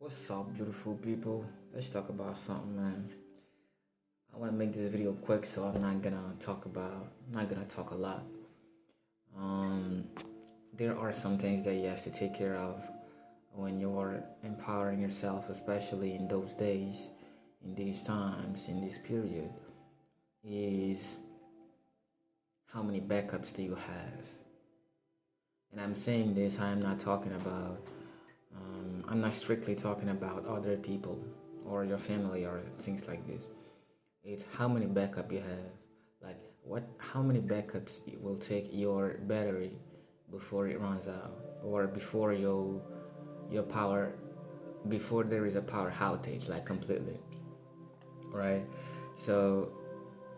What's up, beautiful people? Let's talk about something, man. I want to make this video quick, so I'm not gonna talk a lot. Um, there are some things that you have to take care of when you're empowering yourself, especially in those days, in these times, in this period. Is how many backups do you have? And I'm saying this, I'm not strictly talking about other people or your family or things like this. It's how many backup you have. Like how many backups it will take your battery before it runs out, or your power, before there is a power outage, like completely. Right? So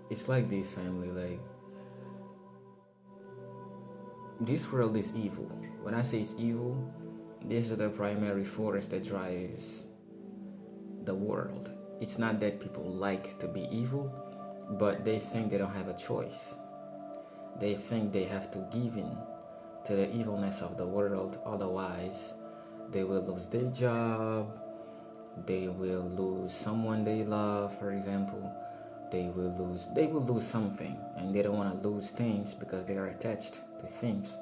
it's like this, family. Like, this world is evil. When I say it's evil, this is the primary force that drives the world. It's not that people like to be evil, but they think they don't have a choice. They think they have to give in to the evilness of the world, otherwise they will lose their job, they will lose someone they love, for example. They will lose something, and they don't want to lose things because they are attached to things.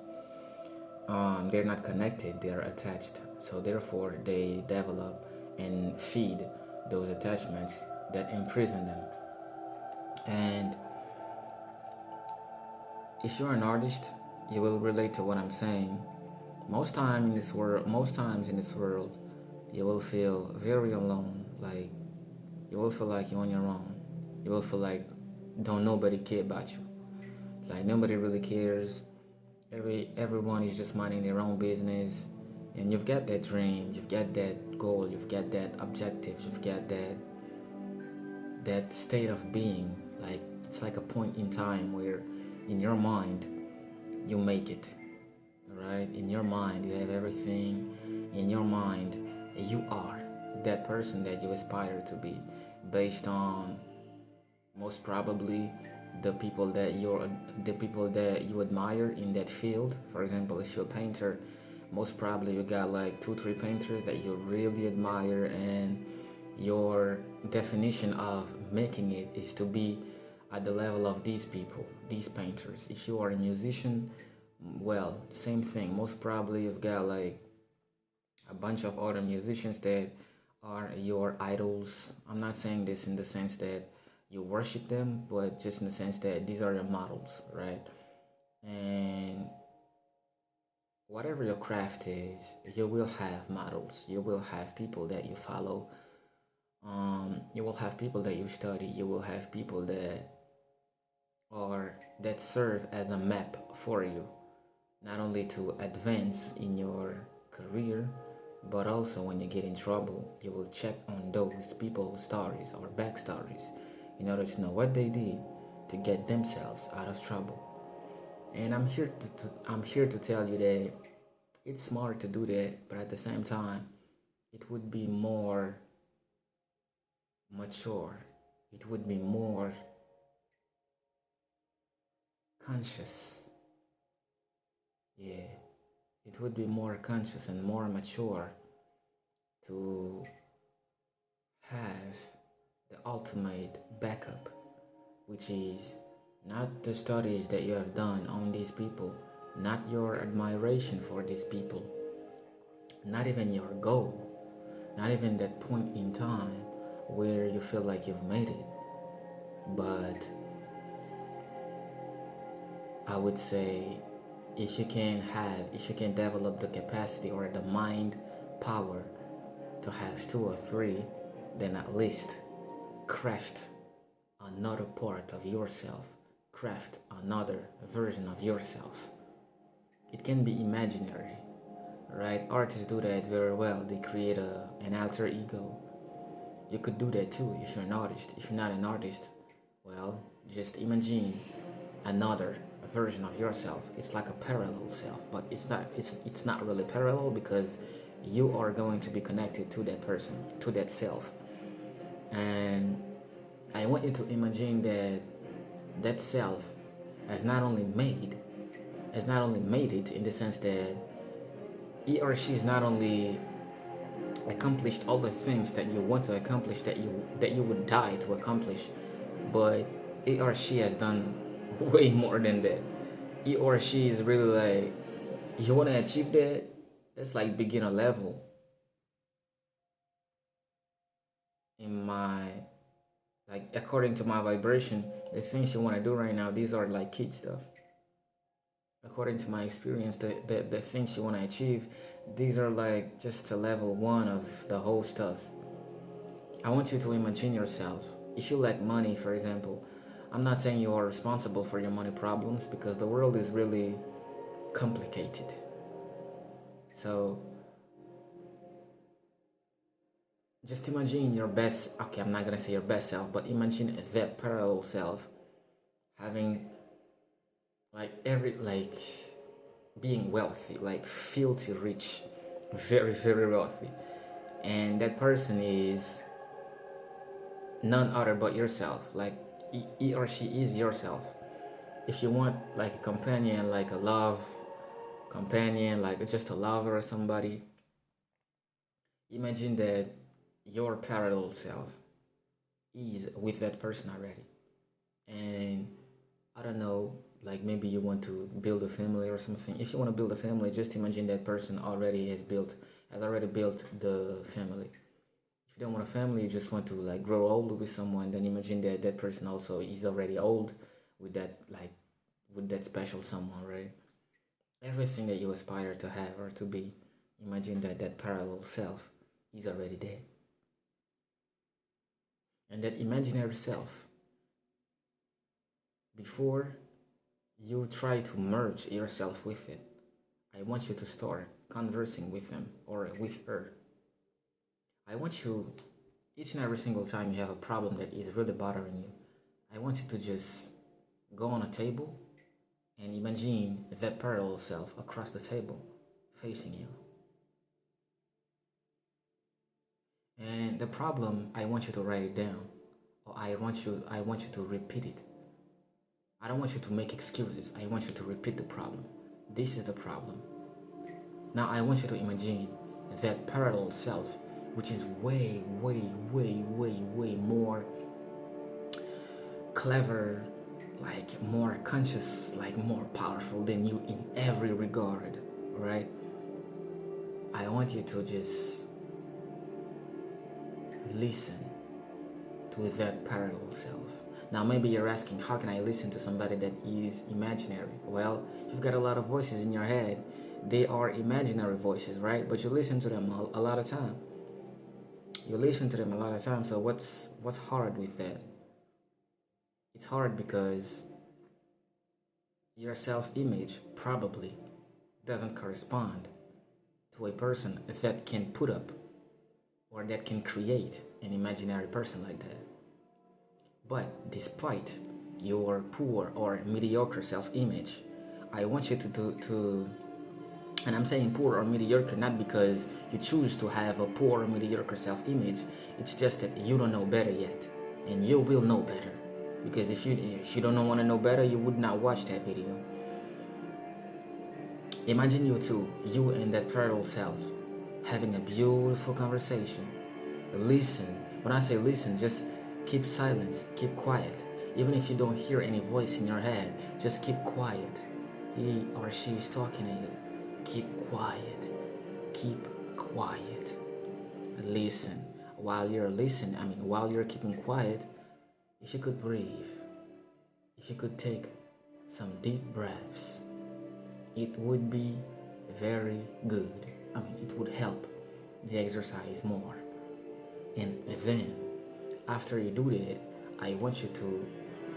They're not connected, they are attached. So therefore they develop and feed those attachments that imprison them. And if you're an artist, you will relate to what I'm saying. Most times in this world, you will feel very alone. Like, you will feel like you're on your own. You will feel like don't nobody care about you. Like, nobody really cares. Everyone is just minding their own business, and you've got that dream, you've got that goal, you've got that objective, you've got that state of being. Like, it's like a point in time where in your mind you make it. Right? In your mind you have everything. In your mind you are that person that you aspire to be, based on most probably the people that you admire in that field. For example, if you're a painter, most probably you got like 2-3 painters that you really admire, and your definition of making it is to be at the level of these people, these painters. If you are a musician, well, same thing. Most probably you've got like a bunch of other musicians that are your idols. I'm not saying this in the sense that you worship them, but just in the sense that these are your models, right? And whatever your craft is, you will have models. You will have people that you follow. You will have people that you study. You will have people that serve as a map for you, not only to advance in your career, but also when you get in trouble, you will check on those people's stories or backstories in order to know what they did to get themselves out of trouble. And I'm here to tell you that it's smart to do that, but at the same time, it would be more mature. It would be more conscious. Yeah, it would be more conscious and more mature to have the ultimate backup, which is not the studies that you have done on these people, not your admiration for these people, not even your goal, not even that point in time where you feel like you've made it, but I would say, if you can develop the capacity or the mind power to have 2 or 3, then at least craft another part of yourself, craft another version of yourself. It can be imaginary, right? Artists do that very well. They create an alter ego. You could do that too if you're an artist. If you're not an artist, well, just imagine another version of yourself. It's like a parallel self, but it's not really parallel, because you are going to be connected to that person, to that self. And I want you to imagine that self has not only made it in the sense that he or she is not only accomplished all the things that you want to accomplish, that you would die to accomplish, but he or she has done way more than that. He or she is really like, you want to achieve that, that's like beginner level in my, like, according to my vibration. The things you want to do right now, these are like kid stuff. According to my experience, the things you want to achieve, these are like just a level one of the whole stuff. I want you to imagine yourself. If you lack money, for example, I'm not saying you are responsible for your money problems, because the world is really complicated. So just imagine your best, okay, I'm not gonna say your best self, but imagine that parallel self having like being wealthy, like filthy rich, very, very wealthy. And that person is none other but yourself. Like he or she is yourself. If you want like a companion, like a love companion, like just a lover or somebody, imagine that your parallel self is with that person already. And I don't know, like maybe you want to build a family or something. If you want to build a family, just imagine that person already has already built the family. If you don't want a family, you just want to like grow old with someone, then imagine that that person also is already old with that special someone, right? Everything that you aspire to have or to be, imagine that that parallel self is already there. And that imaginary self, before you try to merge yourself with it, I want you to start conversing with him or with her. I want you, each and every single time you have a problem that is really bothering you, I want you to just go on a table and imagine that parallel self across the table facing you. And the problem, I want you to write it down, or I want you to repeat it. I don't want you to make excuses. I want you to repeat the problem. This is the problem. Now I want you to imagine that parallel self, which is way, way, way, way, way more clever, like more conscious, like more powerful than you in every regard, right? I want you to just listen to that parallel self. Now maybe you're asking, how can I listen to somebody that is imaginary? Well, you've got a lot of voices in your head. They are imaginary voices, right? But you listen to them a lot of time. You listen to them a lot of time. So what's hard with that? It's hard because your self-image probably doesn't correspond to a person that can put up or that can create an imaginary person like that. But despite your poor or mediocre self-image, I want you to and I'm saying poor or mediocre not because you choose to have a poor or mediocre self-image. It's just that you don't know better yet, and you will know better. Because if you don't want to know better, you would not watch that video. Imagine you and that parallel self, having a beautiful conversation. Listen. When I say listen, just keep silence, keep quiet. Even if you don't hear any voice in your head, just keep quiet. He or she is talking to you. Keep quiet. Keep quiet. Listen. While you're keeping quiet, if you could breathe, if you could take some deep breaths, it would be very good. It would help the exercise more. And then, after you do that, I want you to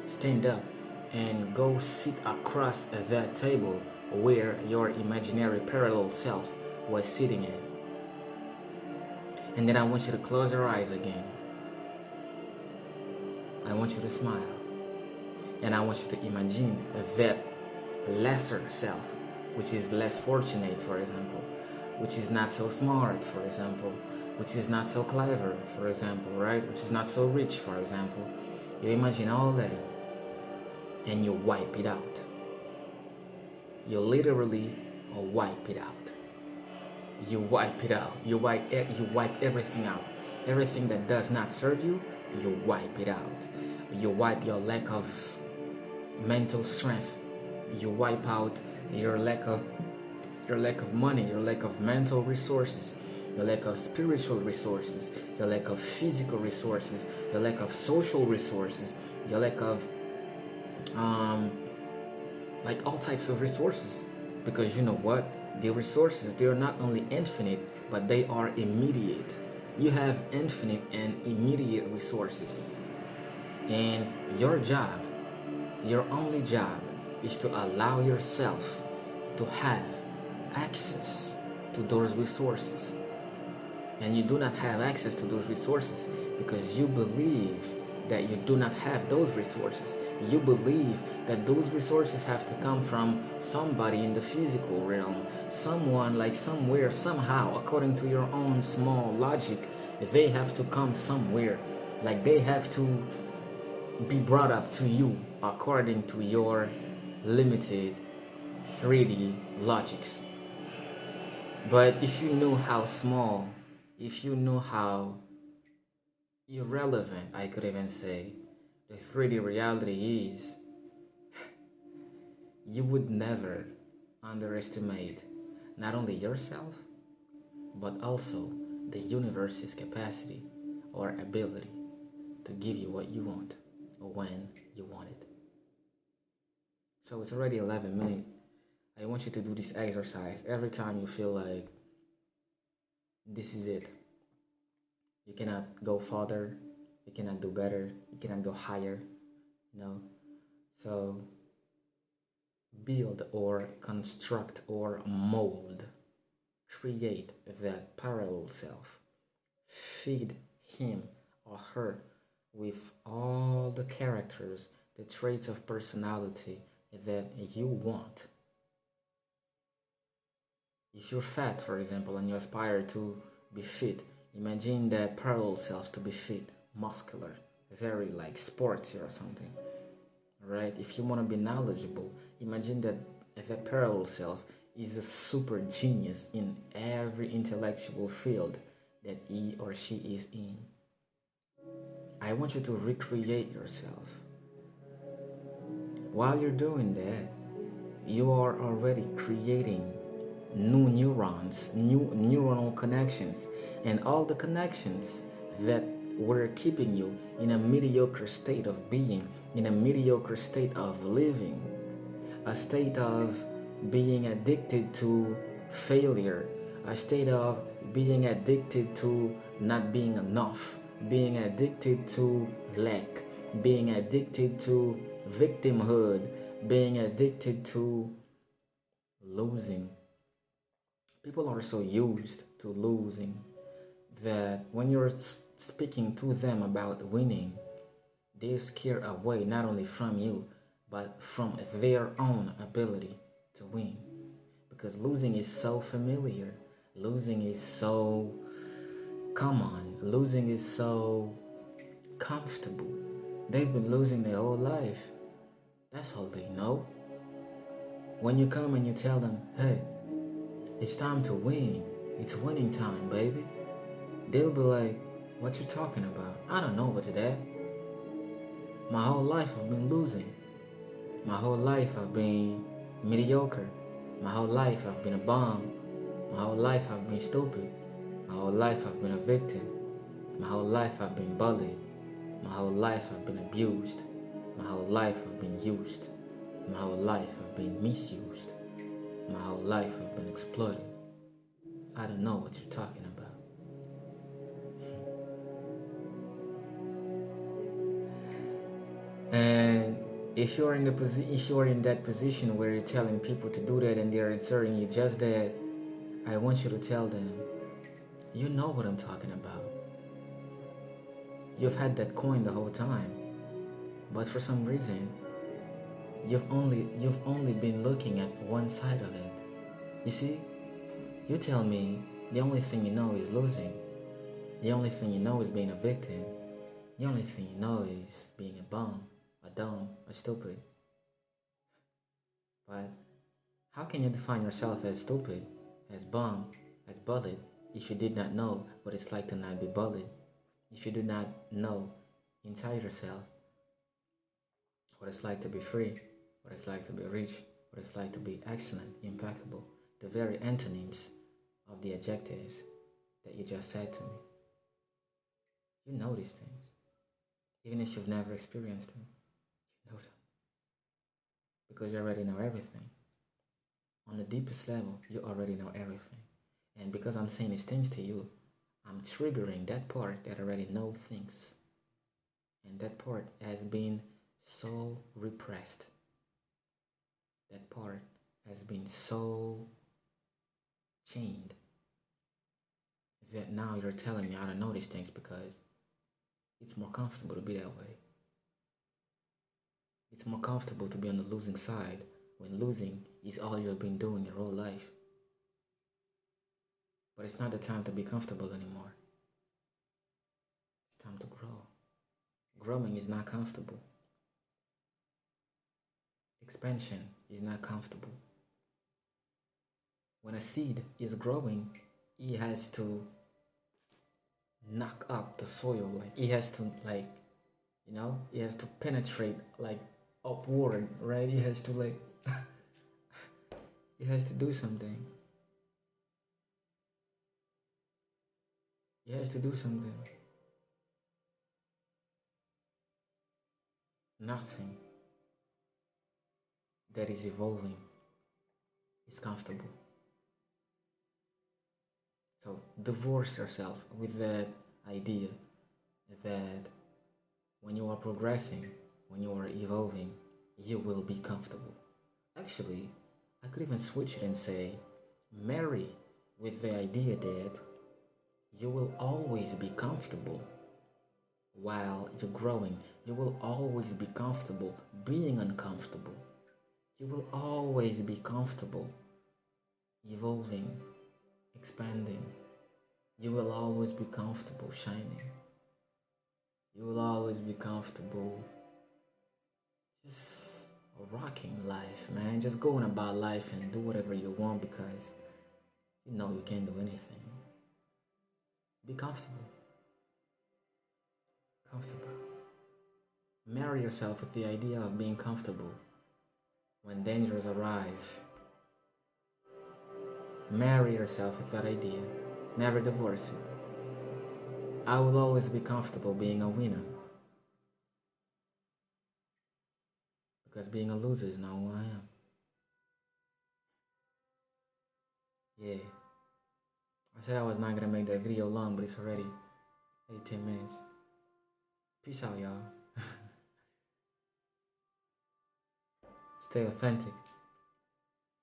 stand up and go sit across that table where your imaginary parallel self was sitting at. And then I want you to close your eyes again. I want you to smile. And I want you to imagine that lesser self, which is less fortunate, for example, which is not so smart, for example, which is not so clever, for example, right? Which is not so rich, for example. You imagine all that and you wipe it out. You literally wipe it out. you wipe it out. You wipe everything out. Everything that does not serve you, you wipe it out. You wipe your lack of mental strength. You wipe out your lack of money, your lack of mental resources, your lack of spiritual resources, your lack of physical resources, your lack of social resources, your lack of like all types of resources. Because you know what? The resources, they are not only infinite, but they are immediate. You have infinite and immediate resources. And your job, your only job, is to allow yourself to have access to those resources. And you do not have access to those resources because you believe that you do not have those resources. You believe that those resources have to come from somebody in the physical realm, someone like somewhere, somehow, according to your own small logic. They have to come somewhere, like they have to be brought up to you according to your limited 3D logics. But if you knew how small, if you knew how irrelevant, I could even say, the 3D reality is, you would never underestimate not only yourself, but also the universe's capacity or ability to give you what you want or when you want it. So it's already 11 minutes. I want you to do this exercise every time you feel like this is it. You cannot go further, you cannot do better, you cannot go higher, no. So build or construct or mold, create that parallel self. Feed him or her with all the characters, the traits of personality that you want. If you're fat, for example, and you aspire to be fit, imagine that parallel self to be fit, muscular, very like sporty or something. Right? If you want to be knowledgeable, imagine that that parallel self is a super genius in every intellectual field that he or she is in. I want you to recreate yourself. While you're doing that, you are already creating new neurons, new neuronal connections, and all the connections that were keeping you in a mediocre state of being, in a mediocre state of living, a state of being addicted to failure, a state of being addicted to not being enough, being addicted to lack, being addicted to victimhood, being addicted to losing. People are so used to losing that when you're speaking to them about winning, they scare away not only from you, but from their own ability to win. Because losing is so familiar, losing is so common, losing is so comfortable. They've been losing their whole life. That's all they know. When you come and you tell them, hey, it's time to win, it's winning time, baby, they'll be like, what you talking about? I don't know what's that. My whole life I've been losing. My whole life I've been mediocre. My whole life I've been a bum. My whole life I've been stupid. My whole life I've been a victim. My whole life I've been bullied. My whole life I've been abused. My whole life I've been used. My whole life I've been misused. My whole life I've been exploited. I don't know what you're talking about. And if you're in that position where you're telling people to do that and they're answering you just that, I want you to tell them, you know what I'm talking about. You've had that coin the whole time, but for some reason, you've only been looking at one side of it. You see, you tell me the only thing you know is losing. The only thing you know is being a victim. The only thing you know is being a bum, a dumb, a stupid. But how can you define yourself as stupid, as bum, as bullied, if you did not know what it's like to not be bullied, if you do not know inside yourself what it's like to be free, what it's like to be rich, what it's like to be excellent, impeccable, the very antonyms of the adjectives that you just said to me. You know these things. Even if you've never experienced them, you know them. Because you already know everything. On the deepest level, you already know everything. And because I'm saying these things to you, I'm triggering that part that already knows things. And that part has been so repressed. That part has been so chained that now you're telling me I don't know these things because it's more comfortable to be that way. It's more comfortable to be on the losing side when losing is all you've been doing your whole life. But it's not the time to be comfortable anymore. It's time to grow. Growing is not comfortable. Expansion is not comfortable. When a seed is growing, it has to knock up the soil. Like it has to it has to penetrate like upward, right? It has to it has to do something. It has to do something. Nothing that is evolving is comfortable. So divorce yourself with that idea that when you are progressing, when you are evolving, you will be comfortable. Actually, I could even switch it and say, marry with the idea that you will always be comfortable while you're growing. You will always be comfortable being uncomfortable. You will always be comfortable evolving, expanding. You will always be comfortable shining. You will always be comfortable just rocking life, man. Just going about life and do whatever you want because you know you can't do anything. Be comfortable. Comfortable. Marry yourself with the idea of being comfortable when dangers arrive. Marry yourself with that idea. Never divorce it. I will always be comfortable being a winner. Because being a loser is not who I am. Yeah. I said I was not gonna make that video long, but it's already 18 minutes. Peace out, y'all. Stay authentic.